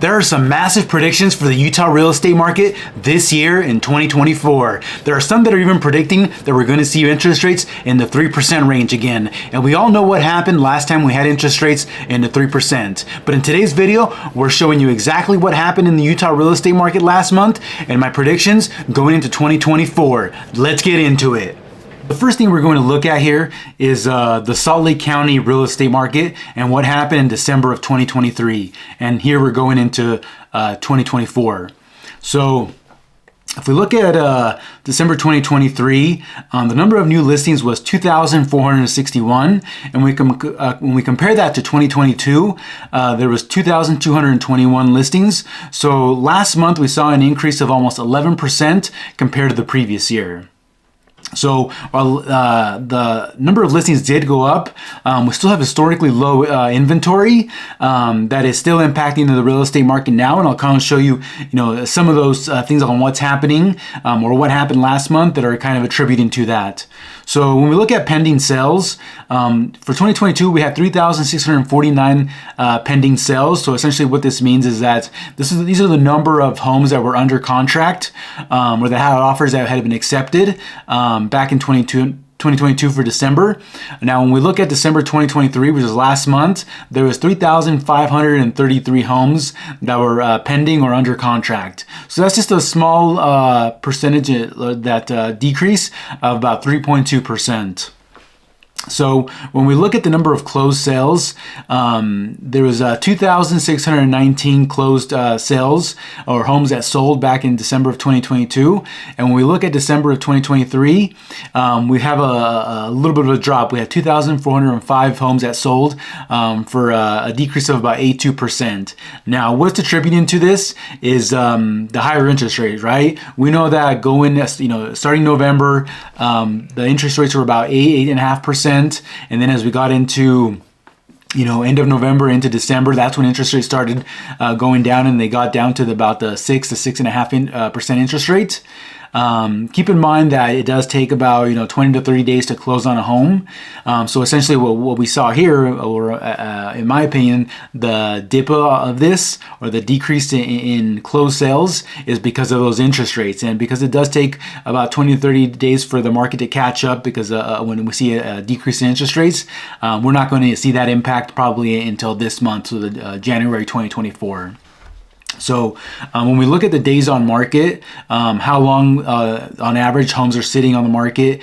There are some massive predictions for the Utah real estate market this year in 2024. There are some that are even predicting that we're going to see interest rates in the 3% range again. And we all know what happened last time we had interest rates in the 3%. But in today's video, we're showing you exactly what happened in the Utah real estate market last month and my predictions going into 2024. Let's get into it. The first thing we're going to look at here is the Salt Lake County real estate market and what happened in December of 2023. And here we're going into 2024. So if we look at December 2023, the number of new listings was 2,461. And when we compare that to 2022, there was 2,221 listings. So last month we saw an increase of almost 11% compared to the previous year. So while the number of listings did go up, we still have historically low inventory that is still impacting the real estate market now. And I'll kind of show you, some of those things on what's happening or what happened last month that are kind of attributing to that. So when we look at pending sales, for 2022, we had 3,649 pending sales. So essentially what this means is that these are the number of homes that were under contract or that had offers that had been accepted back in 2022 for December. Now, when we look at December 2023, which is last month, there was 3,533 homes that were pending or under contract. So that's just a small percentage that decrease of about 3.2%. So when we look at the number of closed sales, there was 2,619 closed sales or homes that sold back in December of 2022. And when we look at December of 2023, we have a little bit of a drop. We had 2,405 homes that sold for a decrease of about 82%. Now, what's attributing to this is the higher interest rates, right? We know that starting November, the interest rates were about 8.5%. And then as we got into end of November into December, that's when interest rates started going down, and they got down to about the 6 to 6.5% interest rate. Keep in mind that it does take about 20 to 30 days to close on a home. So essentially what we saw here, or in my opinion, the dip of this or the decrease in closed sales is because of those interest rates, and because it does take about 20 to 30 days for the market to catch up, because when we see a decrease in interest rates, we're not going to see that impact probably until this month, so the January 2024. So when we look at the days on market, how long on average homes are sitting on the market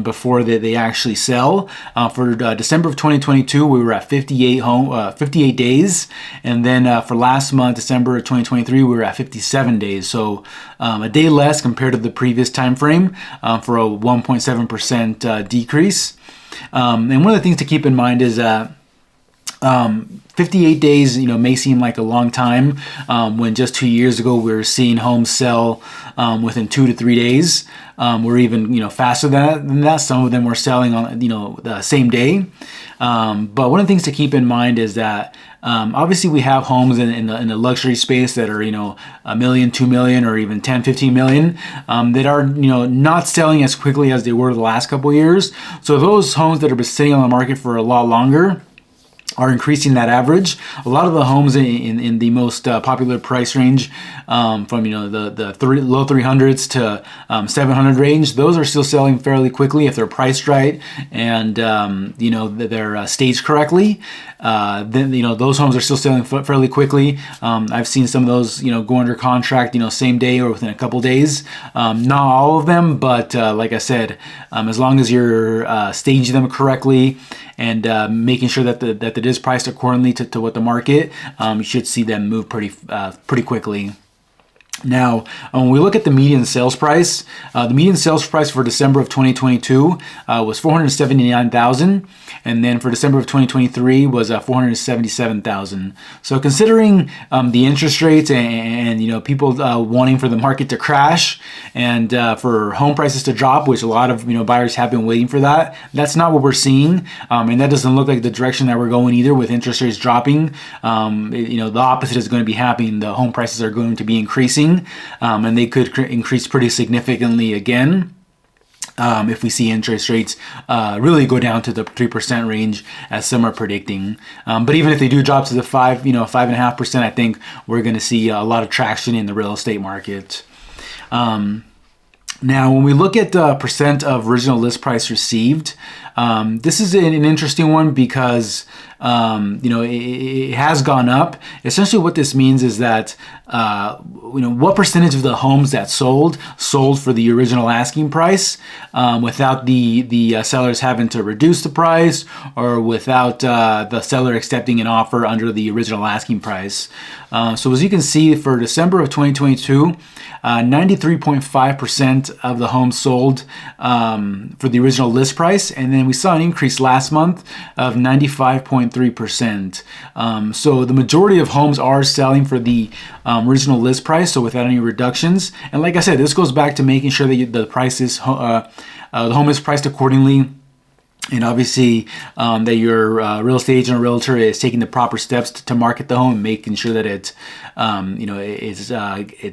before they actually sell. For December of 2022, we were at 58 days. And then for last month, December of 2023, we were at 57 days. So a day less compared to the previous time frame for a 1.7% decrease. And one of the things to keep in mind is that 58 days, may seem like a long time when just 2 years ago we were seeing homes sell within 2 to 3 days, or even faster than that. Some of them were selling on the same day. But one of the things to keep in mind is that obviously we have homes in the luxury space that are $1 million, $2 million, or even 10, 15 million that are not selling as quickly as they were the last couple of years. So those homes that have been sitting on the market for a lot longer are increasing that average. A lot of the homes in the most popular price range, from the low 300s to 700 range, those are still selling fairly quickly if they're priced right and they're staged correctly. Then those homes are still selling fairly quickly. I've seen some of those go under contract same day or within a couple days. Not all of them, but like I said, as long as you're staging them correctly and making sure that it is priced accordingly to what the market, you should see them move pretty quickly. Now, when we look at the median sales price, the median sales price for December of 2022 was $479,000, and then for December of 2023 was $477,000. So considering the interest rates and people wanting for the market to crash and for home prices to drop, which a lot of buyers have been waiting for that's not what we're seeing, and that doesn't look like the direction that we're going either. With interest rates dropping, the opposite is going to be happening. The home prices are going to be increasing. And they could increase pretty significantly again. if we see interest rates really go down to the 3% range, as some are predicting. But even if they do drop to the 5.5%, I think we're going to see a lot of traction in the real estate market. Now, when we look at the percent of original list price received, this is an interesting one because it has gone up. Essentially, what this means is that what percentage of the homes that sold for the original asking price, without the sellers having to reduce the price, or without the seller accepting an offer under the original asking price. So as you can see, for December of 2022, 93.5% of the homes sold for the original list price, and then we saw an increase last month of 95.3%. So the majority of homes are selling for the original list price, so without any reductions. And like I said, this goes back to making sure that the price is the home is priced accordingly. And obviously, that your real estate agent or realtor is taking the proper steps to market the home, making sure that it's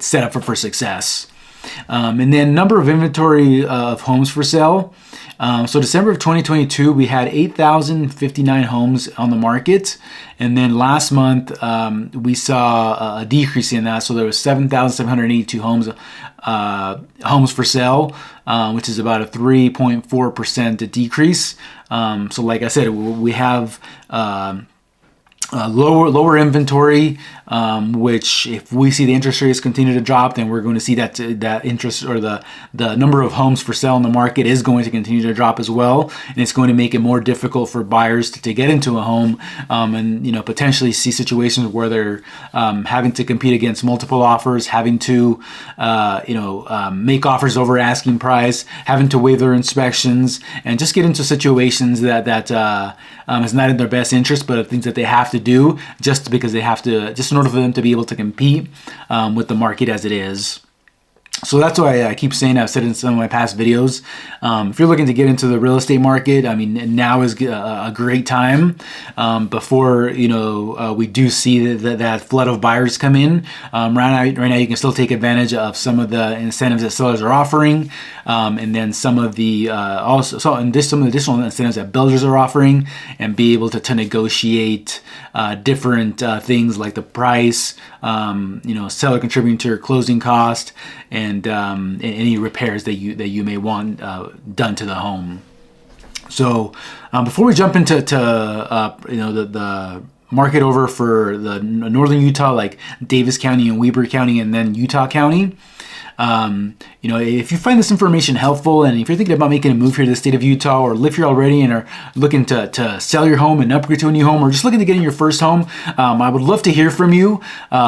set up for success. And then number of inventory of homes for sale. So December of 2022, we had 8,059 homes on the market. And then last month, we saw a decrease in that. So there was 7,782 homes for sale, which is about a 3.4% decrease. So like I said, we have lower inventory, which if we see the interest rates continue to drop, then we're going to see that interest, or the number of homes for sale in the market, is going to continue to drop as well, and it's going to make it more difficult for buyers to get into a home, and potentially see situations where they're having to compete against multiple offers, having to make offers over asking price, having to waive their inspections, and just get into situations that is not in their best interest, but things that they have to do just because they have to, just in order for them to be able to compete with the market as it is. So that's why I keep saying, I've said in some of my past videos, if you're looking to get into the real estate market, I mean, now is a great time before we do see that flood of buyers come in. Right now, you can still take advantage of some of the incentives that sellers are offering, and then some of the some additional incentives that builders are offering, and be able to negotiate different things like the price, seller contributing to your closing cost, and any repairs that you may want done to the home. So before we jump into the market over for the northern Utah, like Davis County and Weber County, and then Utah County, if you find this information helpful, and if you're thinking about making a move here to the state of Utah, or live here already and are looking to sell your home and upgrade to a new home, or just looking to get in your first home, I would love to hear from you.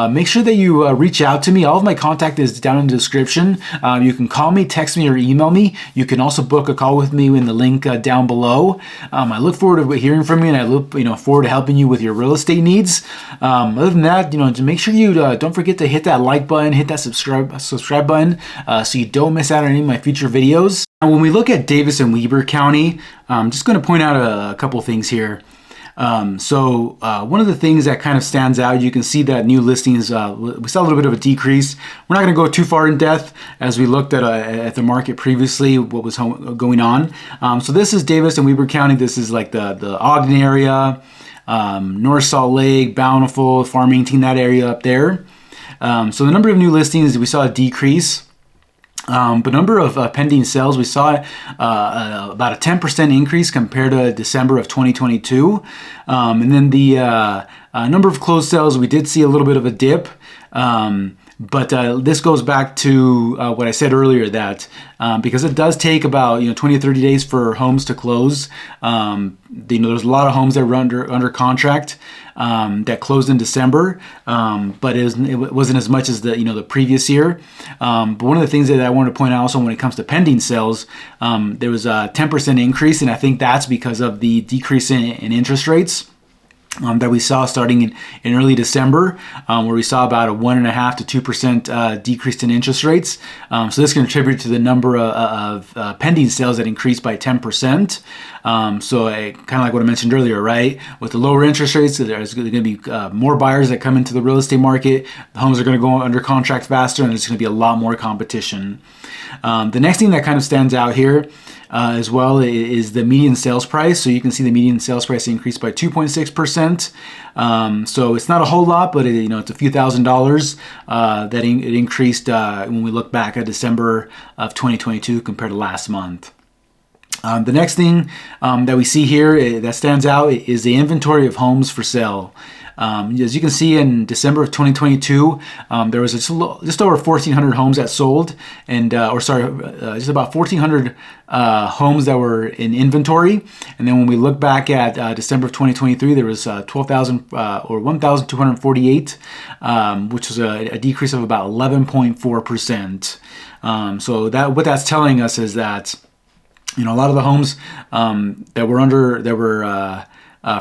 Make sure that you reach out to me. All of my contact is down in the description. You can call me, text me, or email me. You can also book a call with me in the link down below. I look forward to hearing from you, and I look forward to helping you with your real estate needs. Other than that, to make sure you don't forget to hit that like button, hit that subscribe button, so you don't miss out on any of my future videos. Now, when we look at Davis and Weber County, I'm just going to point out a couple things here. So one of the things that kind of stands out, you can see that new listings, we saw a little bit of a decrease. We're not going to go too far in depth as we looked at the market previously, what was going on. So this is Davis and Weber County. This is like the Ogden area, North Salt Lake, Bountiful, Farmington, that area up there. So the number of new listings, we saw a decrease. But number of pending sales, we saw about a 10% increase compared to December of 2022. And then the number of closed sales, we did see a little bit of a dip. But this goes back to what I said earlier, that because it does take about 20 to 30 days for homes to close. There's a lot of homes that were under contract that closed in December, but it wasn't as much as the previous year. But one of the things that I wanted to point out also when it comes to pending sales, there was a 10% increase, and I think that's because of the decrease in interest rates. that we saw starting in early December, where we saw about a 1.5% to 2% decrease in interest rates. So this contributed to the number of pending sales that increased by 10%. So kind of like what I mentioned earlier, right? With the lower interest rates, there's going to be more buyers that come into the real estate market. The homes are going to go under contract faster, and there's going to be a lot more competition. The next thing that kind of stands out here as well is the median sales price. So you can see the median sales price increased by 2.6%. So it's not a whole lot, but it's a few $1,000s that it increased when we look back at December of 2022 compared to last month. The next thing that we see here that stands out is the inventory of homes for sale. As you can see, in December of 2022, there was just over 1,400 homes that sold, and just about 1,400 homes that were in inventory. And then when we look back at December of 2023, there was 1,248, which was a decrease of about 11.4%. So what that's telling us is that a lot of the homes that were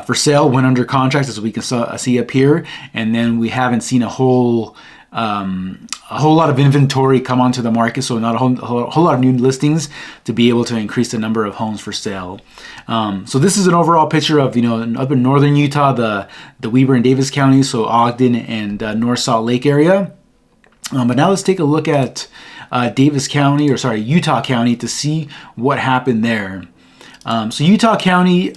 for sale went under contract, as we can see up here, and then we haven't seen a whole lot of inventory come onto the market, so not a whole lot of new listings to be able to increase the number of homes for sale. So this is an overall picture of up in northern Utah, the Weber and Davis counties, so Ogden and North Salt Lake area. But now let's take a look at Utah County to see what happened there. So Utah County,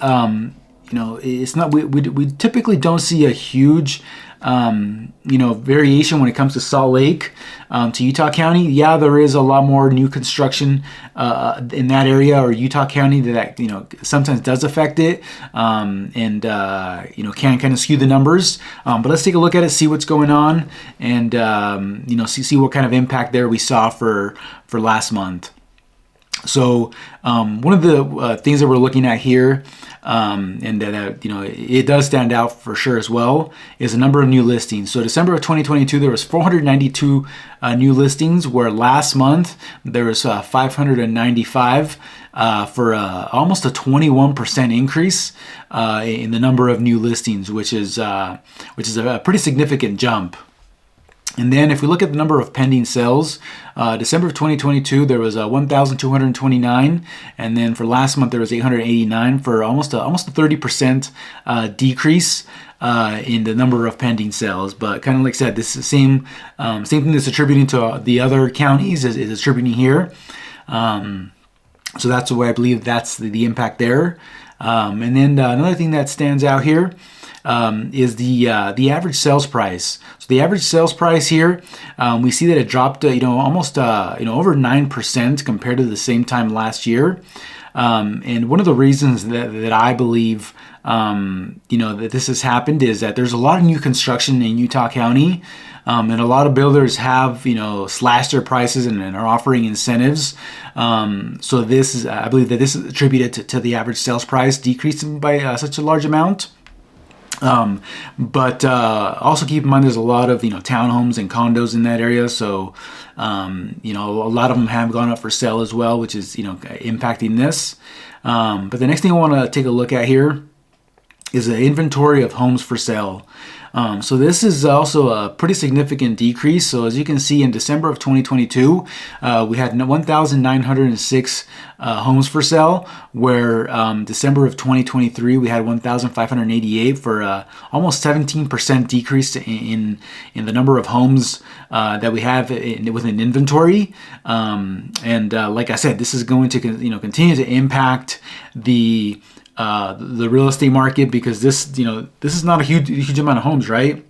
it's not, we typically don't see a huge, variation when it comes to Salt Lake to Utah County. Yeah, there is a lot more new construction in that area, or Utah County, that sometimes does affect it, and can kind of skew the numbers. But let's take a look at it, see what's going on, and see what kind of impact there we saw for last month. So one of the things that we're looking at here, and that it does stand out for sure as well, is the number of new listings. So December of 2022, there was 492 new listings, where last month there was 595 for almost a 21% increase in the number of new listings, which is a pretty significant jump. And then if we look at the number of pending sales, December of 2022, there was 1,229. And then for last month, there was 889, for almost a 30% decrease in the number of pending sales. But kind of like I said, this is the same thing that's attributing to the other counties is attributing here. So that's the way I believe that's the impact there. And then another thing that stands out here is the average sales price. So the average sales price here, we see that it dropped, almost over 9% compared to the same time last year. And one of the reasons that I believe that this has happened is that there's a lot of new construction in Utah County, and a lot of builders have slashed their prices and are offering incentives. So I believe that this is attributed to the average sales price decreasing by such a large amount. But also keep in mind there's a lot of townhomes and condos in that area, so a lot of them have gone up for sale as well, which is impacting this. But the next thing I want to take a look at here is the inventory of homes for sale. So this is also a pretty significant decrease. So as you can see, in December of 2022, we had 1,906 homes for sale, where December of 2023, we had 1,588, for almost 17% decrease in the number of homes that we have within inventory. And like I said, this is going to continue to impact the real estate market, because this is not a huge amount of homes, right?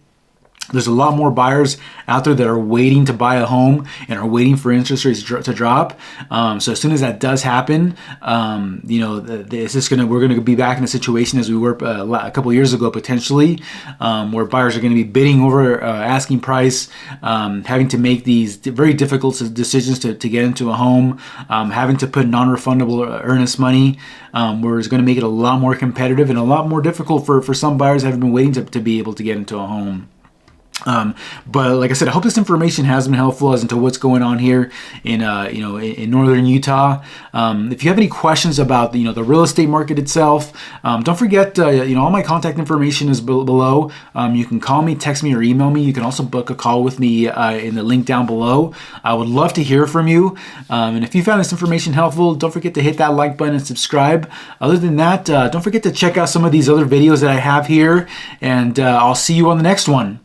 There's a lot more buyers out there that are waiting to buy a home and are waiting for interest rates to drop. So as soon as that does happen, we're going to be back in a situation as we were a couple years ago, potentially, where buyers are going to be bidding over asking price, having to make these very difficult decisions to get into a home, having to put non-refundable earnest money, where it's going to make it a lot more competitive and a lot more difficult for some buyers that have been waiting to be able to get into a home. But like I said, I hope this information has been helpful as into what's going on here in in northern Utah. If you have any questions about the real estate market itself, don't forget all my contact information is below. You can call me, text me, or email me. You can also book a call with me in the link down below. I would love to hear from you. And if you found this information helpful, don't forget to hit that like button and subscribe. Other than that, don't forget to check out some of these other videos that I have here, and I'll see you on the next one.